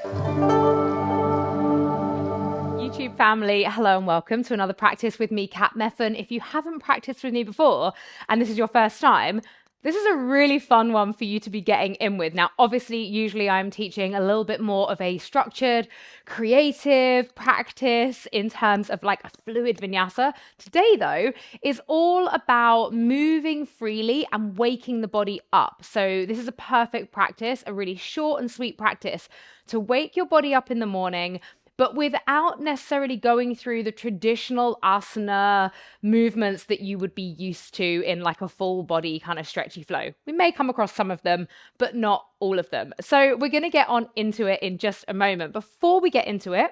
YouTube family, hello and welcome to another practice with me, Kat Meffan. If you haven't practiced with me before and this is your first time, this is a really fun one for you to be getting in with. Now, obviously, usually I'm teaching a little bit more of a structured, creative practice in terms of like a fluid vinyasa. Today, though, is all about moving freely and waking the body up. So this is a perfect practice, a really short and sweet practice to wake your body up in the morning, but without necessarily going through the traditional asana movements that you would be used to in like a full body kind of stretchy flow. We may come across some of them, but not all of them. So we're going to get on into it in just a moment. Before we get into it,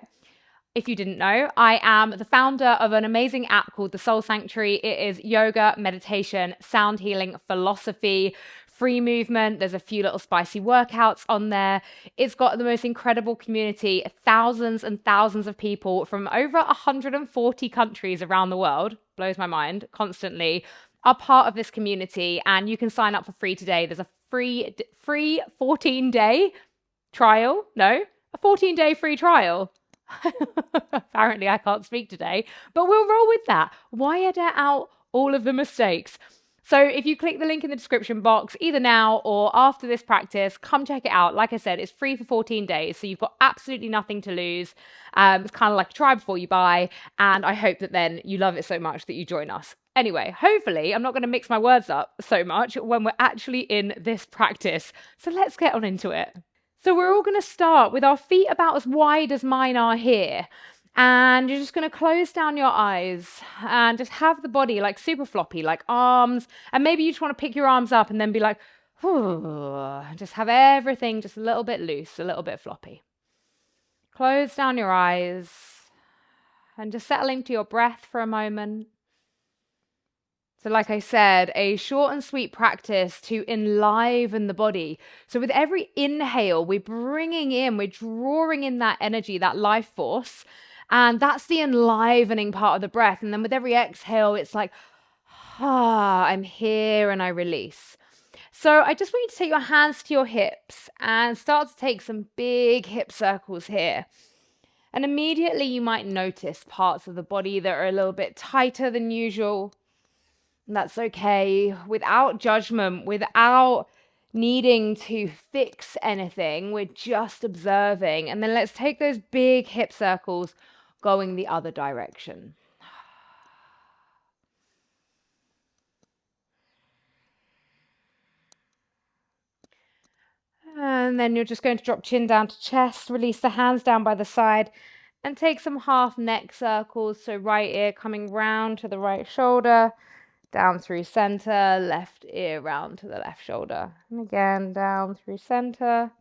if you didn't know, I am the founder of an amazing app called the Soul Sanctuary. It is yoga, meditation, sound healing, philosophy, free movement. There's a few little spicy workouts on there. It's got the most incredible community, thousands and thousands of people from over 140 countries around the world. Blows my mind constantly. Are part of this community, and you can sign up for free today. There's a free 14-day trial. No, a 14-day free trial. Apparently, I can't speak today, but we'll roll with that. Why edit out all of the mistakes? So if you click the link in the description box, either now or after this practice, come check it out. Like I said, it's free for 14 days, so you've got absolutely nothing to lose. It's kind of like a try before you buy, and I hope that then you love it so much that you join us. Anyway, hopefully I'm not going to mix my words up so much when we're actually in this practice. So let's get on into it. So we're all going to start with our feet about as wide as mine are here. And you're just going to close down your eyes and just have the body like super floppy, like arms. And maybe you just want to pick your arms up and then be like, just have everything just a little bit loose, a little bit floppy. Close down your eyes and just settle into your breath for a moment. So like I said, a short and sweet practice to enliven the body. So with every inhale, we're drawing in that energy, that life force. And that's the enlivening part of the breath. And then with every exhale, it's like, I'm here and I release. So I just want you to take your hands to your hips and start to take some big hip circles here. And immediately you might notice parts of the body that are a little bit tighter than usual. And that's okay, without judgment, without needing to fix anything. We're just observing. And then let's take those big hip circles going the other direction. And then you're just going to drop chin down to chest, release the hands down by the side, and take some half neck circles. So right ear coming round to the right shoulder, down through center, left ear round to the left shoulder. And again, down through center.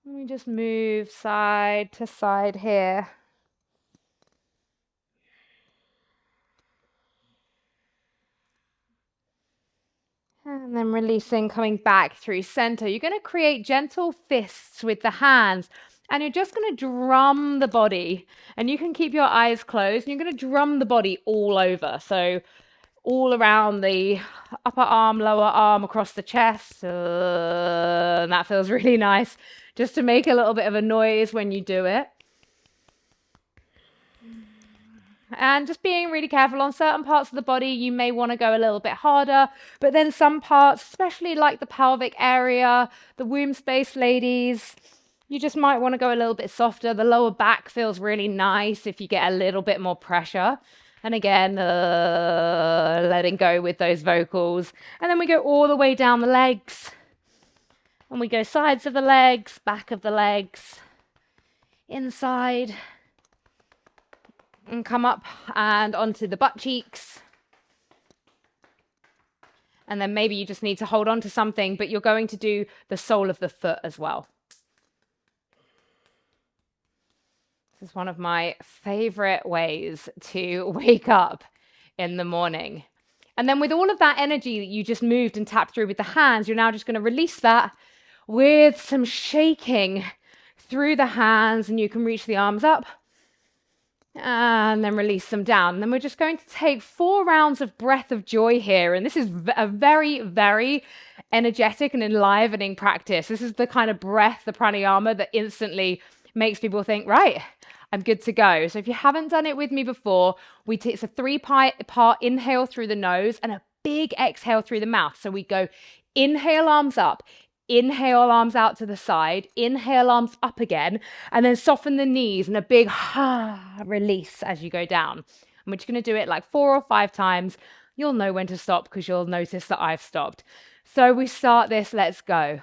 And we just move side to side here. And then releasing, coming back through center. You're going to create gentle fists with the hands. And you're just going to drum the body. And you can keep your eyes closed. And you're going to drum the body all over. So all around the upper arm, lower arm, across the chest. And that feels really nice. Just to make a little bit of a noise when you do it. And just being really careful on certain parts of the body, you may want to go a little bit harder, but then some parts, especially like the pelvic area, the womb space, ladies, you just might want to go a little bit softer. The lower back feels really nice if you get a little bit more pressure. And again, letting go with those vocals. And then we go all the way down the legs. And we go sides of the legs, back of the legs, inside. And come up and onto the butt cheeks. And then maybe you just need to hold on to something, but you're going to do the sole of the foot as well. This is one of my favorite ways to wake up in the morning. And then with all of that energy that you just moved and tapped through with the hands, you're now just going to release that with some shaking through the hands, and you can reach the arms up and then release them down. And then we're just going to take 4 rounds of breath of joy here. And this is a very, very energetic and enlivening practice. This is the kind of breath, the pranayama, that instantly makes people think, right, I'm good to go. So if you haven't done it with me before, it's a three-part inhale through the nose and a big exhale through the mouth. So we go inhale, arms up, inhale, arms out to the side, inhale, arms up again, and then soften the knees and a big release as you go down. And we're just going to do it like 4 or 5 times. You'll know when to stop because you'll notice that I've stopped. So we start this, let's go.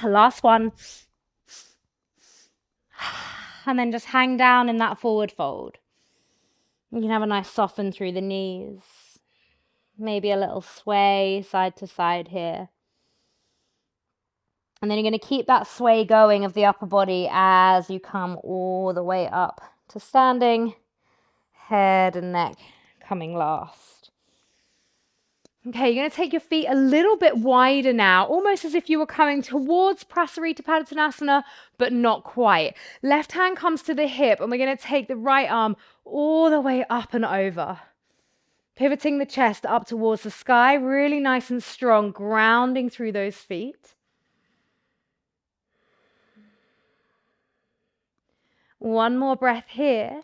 Last one. And then just hang down in that forward fold. You can have a nice soften through the knees. Maybe a little sway side to side here. And then you're going to keep that sway going of the upper body as you come all the way up to standing. Head and neck coming last. Okay, you're going to take your feet a little bit wider now, almost as if you were coming towards Prasarita Padottanasana, but not quite. Left hand comes to the hip, and we're going to take the right arm all the way up and over. Pivoting the chest up towards the sky, really nice and strong, grounding through those feet. One more breath here.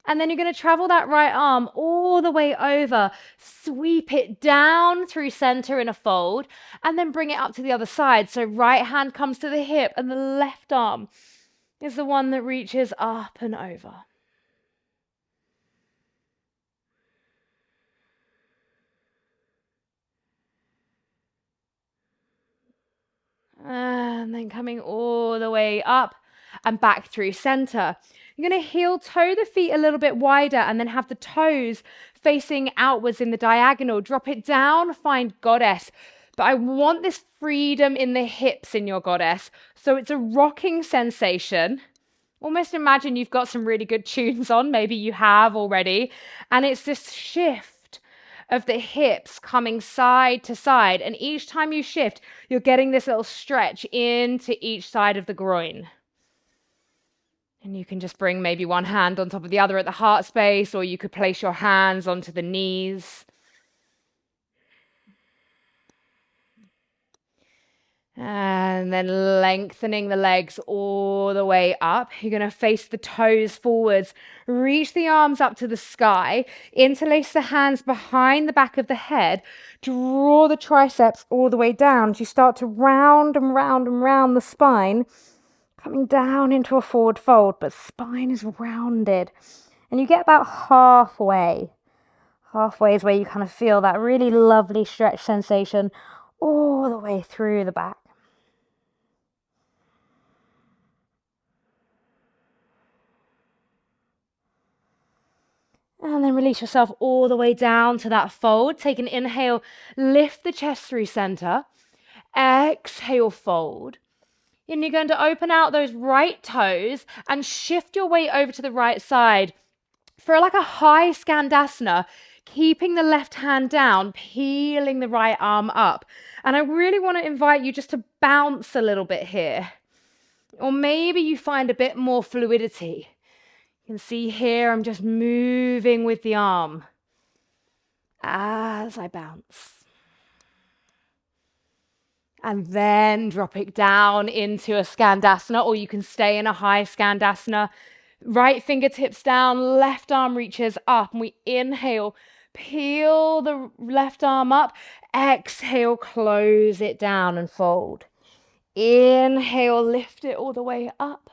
And then you're going to travel that right arm all the way over, sweep it down through center in a fold, and then bring it up to the other side. So right hand comes to the hip, and the left arm is the one that reaches up and over. And then coming all the way up and back through center. You're going to heel toe the feet a little bit wider and then have the toes facing outwards in the diagonal. Drop it down, find goddess. But I want this freedom in the hips in your goddess. So it's a rocking sensation. Almost imagine you've got some really good tunes on. Maybe you have already. And it's this shift of the hips coming side to side. And each time you shift, you're getting this little stretch into each side of the groin. And you can just bring maybe one hand on top of the other at the heart space, or you could place your hands onto the knees. And then lengthening the legs all the way up. You're going to face the toes forwards, reach the arms up to the sky, interlace the hands behind the back of the head, draw the triceps all the way down as you start to round and round and round the spine, coming down into a forward fold, but spine is rounded. And you get about halfway. Halfway is where you kind of feel that really lovely stretch sensation all the way through the back. And then release yourself all the way down to that fold. Take an inhale, lift the chest through center. Exhale, fold. And you're going to open out those right toes and shift your weight over to the right side for like a high Skandasana, keeping the left hand down, peeling the right arm up. And I really want to invite you just to bounce a little bit here. Or maybe you find a bit more fluidity. You can see here I'm just moving with the arm as I bounce. And then drop it down into a Skandasana, or you can stay in a high Skandasana. Right fingertips down, left arm reaches up, and we inhale, peel the left arm up, exhale, close it down and fold. Inhale, lift it all the way up,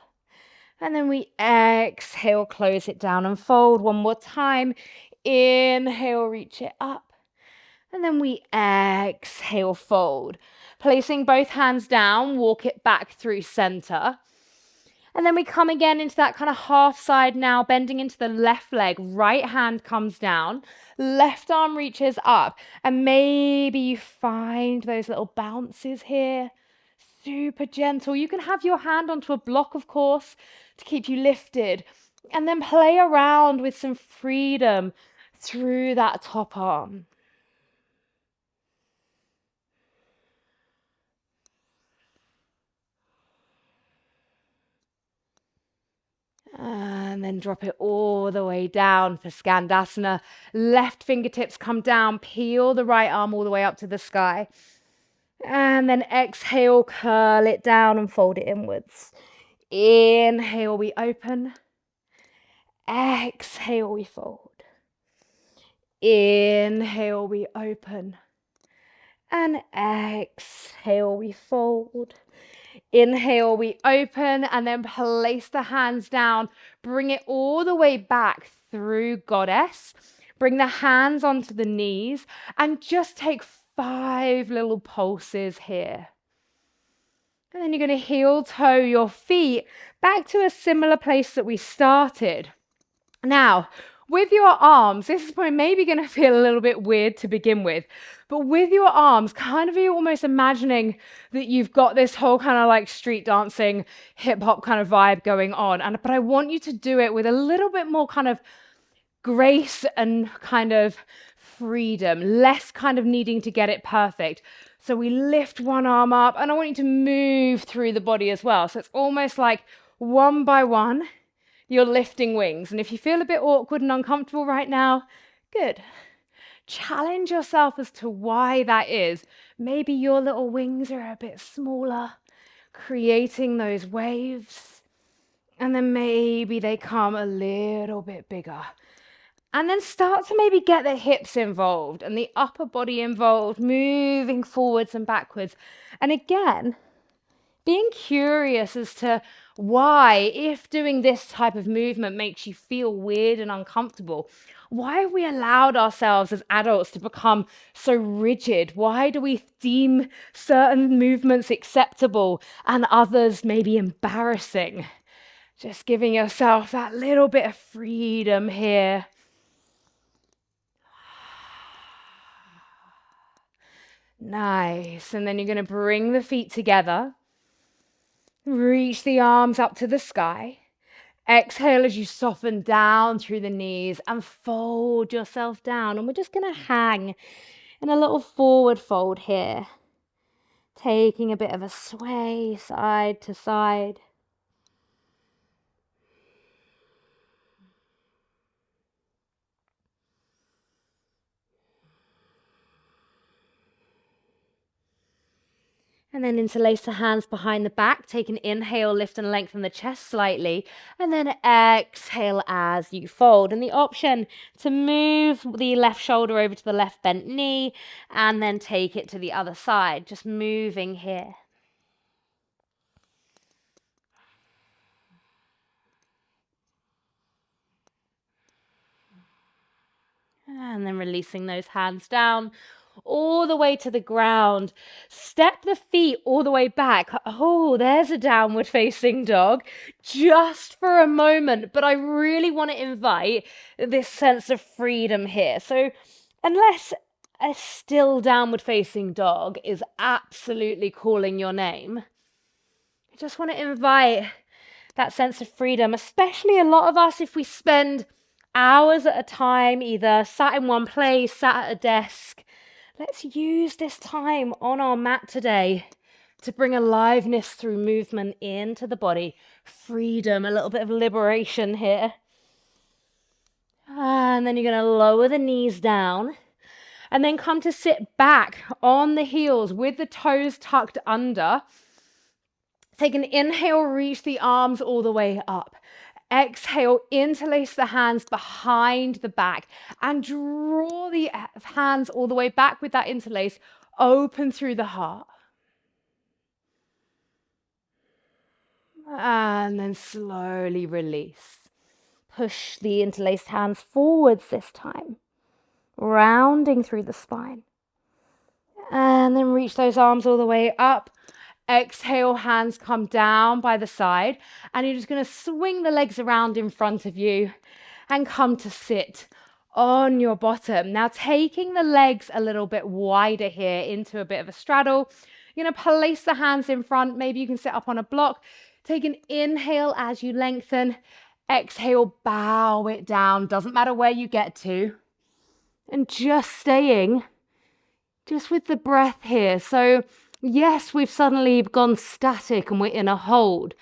and then we exhale, close it down and fold. One more time. Inhale, reach it up, and then we exhale, fold. Placing both hands down, walk it back through center. And then we come again into that kind of half side now, bending into the left leg. Right hand comes down, left arm reaches up. And maybe you find those little bounces here. Super gentle. You can have your hand onto a block, of course, to keep you lifted. And then play around with some freedom through that top arm. And then drop it all the way down for Skandasana. Left fingertips come down, peel the right arm all the way up to the sky. And then exhale, curl it down and fold it inwards. Inhale, we open. Exhale, we fold. Inhale, we open. And exhale, we fold. Inhale, we open, and then place the hands down. Bring it all the way back through Goddess. Bring the hands onto the knees and just take 5 little pulses here. And then you're going to heel toe your feet back to a similar place that we started. Now, with your arms, this is probably maybe going to feel a little bit weird to begin with, but with your arms, kind of you're almost imagining that you've got this whole kind of like street dancing, hip hop kind of vibe going on. But I want you to do it with a little bit more kind of grace and kind of freedom, less kind of needing to get it perfect. So we lift one arm up, and I want you to move through the body as well. So it's almost like one by one, you're lifting wings. And if you feel a bit awkward and uncomfortable right now, good. Challenge yourself as to why that is. Maybe your little wings are a bit smaller, creating those waves. And then maybe they come a little bit bigger. And then start to maybe get the hips involved and the upper body involved, moving forwards and backwards. And again, being curious as to why, if doing this type of movement makes you feel weird and uncomfortable, why have we allowed ourselves as adults to become so rigid? Why do we deem certain movements acceptable and others maybe embarrassing? Just giving yourself that little bit of freedom here. Nice. And then you're going to bring the feet together. Reach the arms up to the sky. Exhale as you soften down through the knees and fold yourself down. And we're just going to hang in a little forward fold here. Taking a bit of a sway side to side. And then interlace the hands behind the back. Take an inhale, lift and lengthen the chest slightly. And then exhale as you fold. And the option to move the left shoulder over to the left bent knee and then take it to the other side. Just moving here. And then releasing those hands down all the way to the ground. Step the feet all the way back. Oh, there's a downward facing dog just for a moment. But I really want to invite this sense of freedom here. So unless a still downward facing dog is absolutely calling your name, I just want to invite that sense of freedom, especially a lot of us, if we spend hours at a time, either sat in one place, sat at a desk. Let's use this time on our mat today to bring aliveness through movement into the body. Freedom, a little bit of liberation here. And then you're going to lower the knees down and then come to sit back on the heels with the toes tucked under. Take an inhale, reach the arms all the way up. Exhale, interlace the hands behind the back and draw the hands all the way back with that interlace, open through the heart. And then slowly release. Push the interlaced hands forwards this time, rounding through the spine. And then reach those arms all the way up. Exhale, hands come down by the side, and you're just going to swing the legs around in front of you and come to sit on your bottom. Now, taking the legs a little bit wider here into a bit of a straddle, you're going to place the hands in front. Maybe you can sit up on a block. Take an inhale as you lengthen. Exhale, bow it down. Doesn't matter where you get to. And just staying just with the breath here. So yes, we've suddenly gone static and we're in a hold,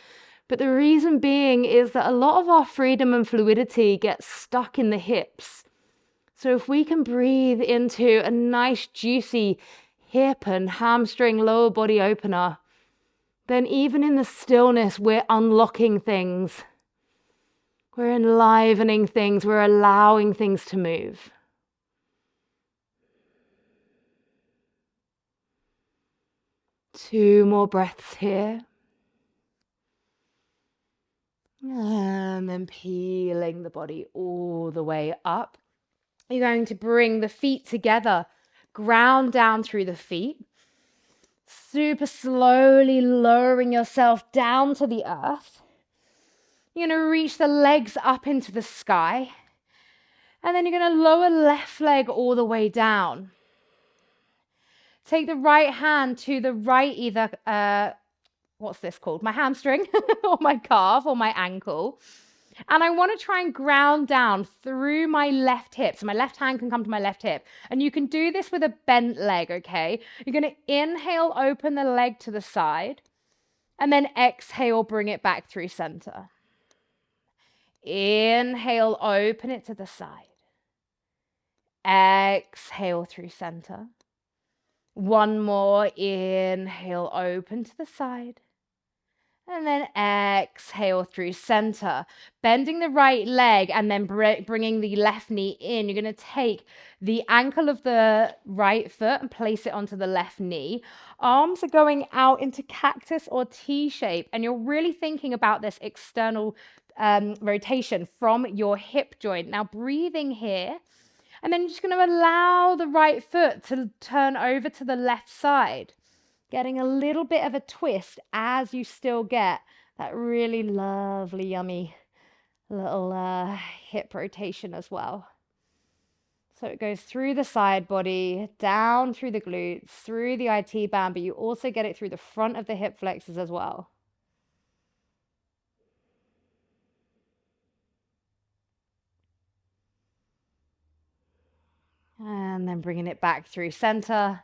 But the reason being is that a lot of our freedom and fluidity gets stuck in the hips. So if we can breathe into a nice juicy hip and hamstring lower body opener, then even in the stillness, we're unlocking things. We're enlivening things. We're allowing things to move. Two more breaths here. And then peeling the body all the way up. You're going to bring the feet together, ground down through the feet. Super slowly lowering yourself down to the earth. You're going to reach the legs up into the sky. And then you're going to lower left leg all the way down. Take the right hand to the right, either, what's this called? My hamstring or my calf or my ankle. And I want to try and ground down through my left hip. So my left hand can come to my left hip. And you can do this with a bent leg, okay? You're going to inhale, open the leg to the side. And then exhale, bring it back through center. Inhale, open it to the side. Exhale through center. One more. Inhale, open to the side. And then exhale through center, bending the right leg and then bringing the left knee in. You're going to take the ankle of the right foot and place it onto the left knee. Arms are going out into cactus or T shape. And you're really thinking about this external rotation from your hip joint. Now breathing here. And then you're just going to allow the right foot to turn over to the left side. Getting a little bit of a twist as you still get that really lovely, yummy little hip rotation as well. So it goes through the side body, down through the glutes, through the IT band, but you also get it through the front of the hip flexors as well. And then bringing it back through center.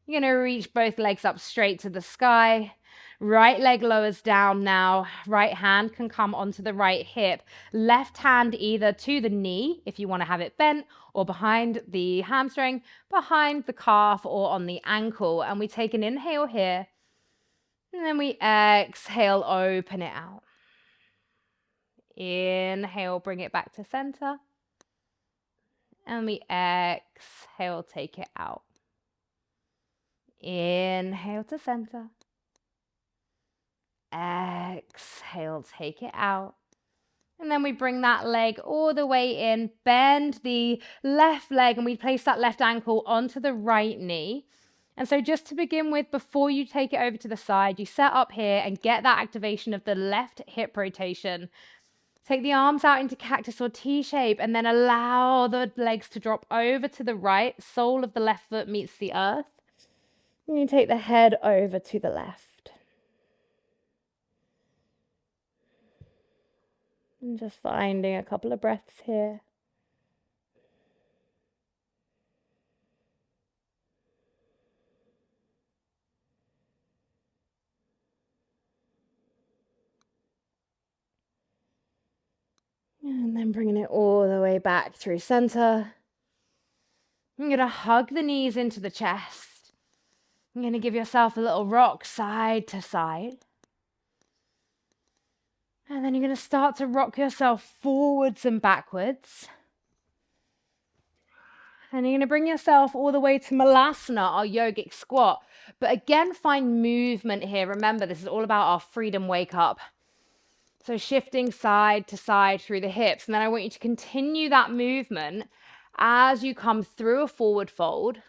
You're going to reach both legs up straight to the sky. Right leg lowers down now. Right hand can come onto the right hip. Left hand either to the knee, if you want to have it bent, or behind the hamstring, behind the calf, or on the ankle. And we take an inhale here. And then we exhale, open it out. Inhale, bring it back to center. And we exhale, take it out. Inhale to center. Exhale, take it out. And then we bring that leg all the way in, bend the left leg, and we place that left ankle onto the right knee. And so just to begin with, before you take it over to the side, you set up here and get that activation of the left hip rotation. Take the arms out into cactus or T shape, and then allow the legs to drop over to the right. Sole of the left foot meets the earth. And you take the head over to the left. And just finding a couple of breaths here. And then bringing it all the way back through center. You're going to hug the knees into the chest. You're going to give yourself a little rock side to side. And then you're going to start to rock yourself forwards and backwards. And you're going to bring yourself all the way to Malasana, our yogic squat. But again, find movement here. Remember, this is all about our freedom wake up. So shifting side to side through the hips. And then I want you to continue that movement as you come through a forward fold.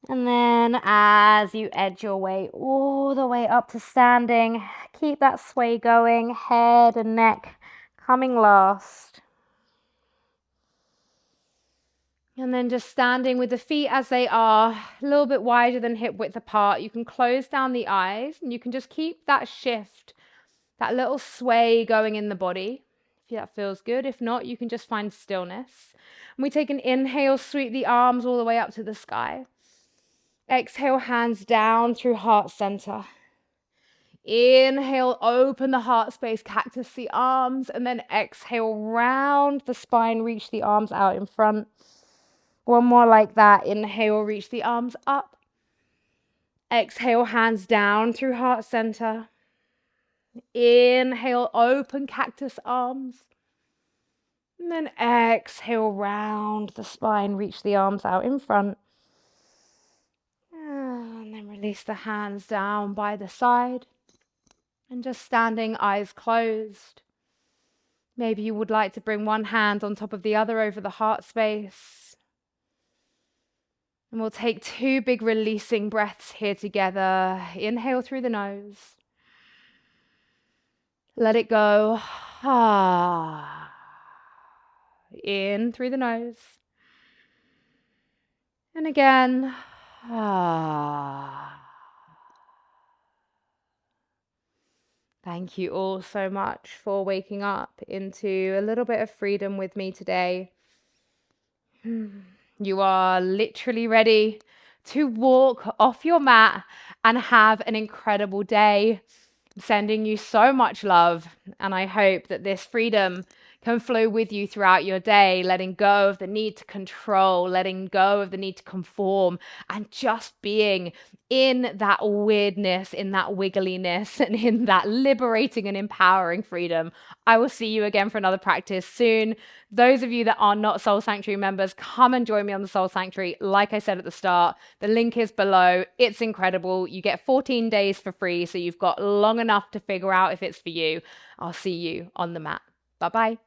And then as you edge your way all the way up to standing, keep that sway going, head and neck coming last. And then just standing with the feet as they are, a little bit wider than hip width apart. You can close down the eyes and you can just keep that shift, that little sway going in the body. If that feels good. If not, you can just find stillness. And we take an inhale, sweep the arms all the way up to the sky. Exhale, hands down through heart center. Inhale, open the heart space, cactus the arms, and then exhale, round the spine, reach the arms out in front. One more like that. Inhale, reach the arms up. Exhale, hands down through heart center. Inhale, open cactus arms. And then exhale, round the spine, reach the arms out in front. And then release the hands down by the side. And just standing, eyes closed. Maybe you would like to bring one hand on top of the other over the heart space. And we'll take 2 big releasing breaths here together. Inhale through the nose. Let it go. In through the nose. And again. Thank you all so much for waking up into a little bit of freedom with me today. You are literally ready to walk off your mat and have an incredible day. I'm sending you so much love, and I hope that this freedom can flow with you throughout your day, letting go of the need to control, letting go of the need to conform, and just being in that weirdness, in that wiggliness, and in that liberating and empowering freedom. I will see you again for another practice soon. Those of you that are not Soul Sanctuary members, come and join me on the Soul Sanctuary. Like I said at the start, the link is below. It's incredible. You get 14 days for free, so you've got long enough to figure out if it's for you. I'll see you on the mat. Bye-bye.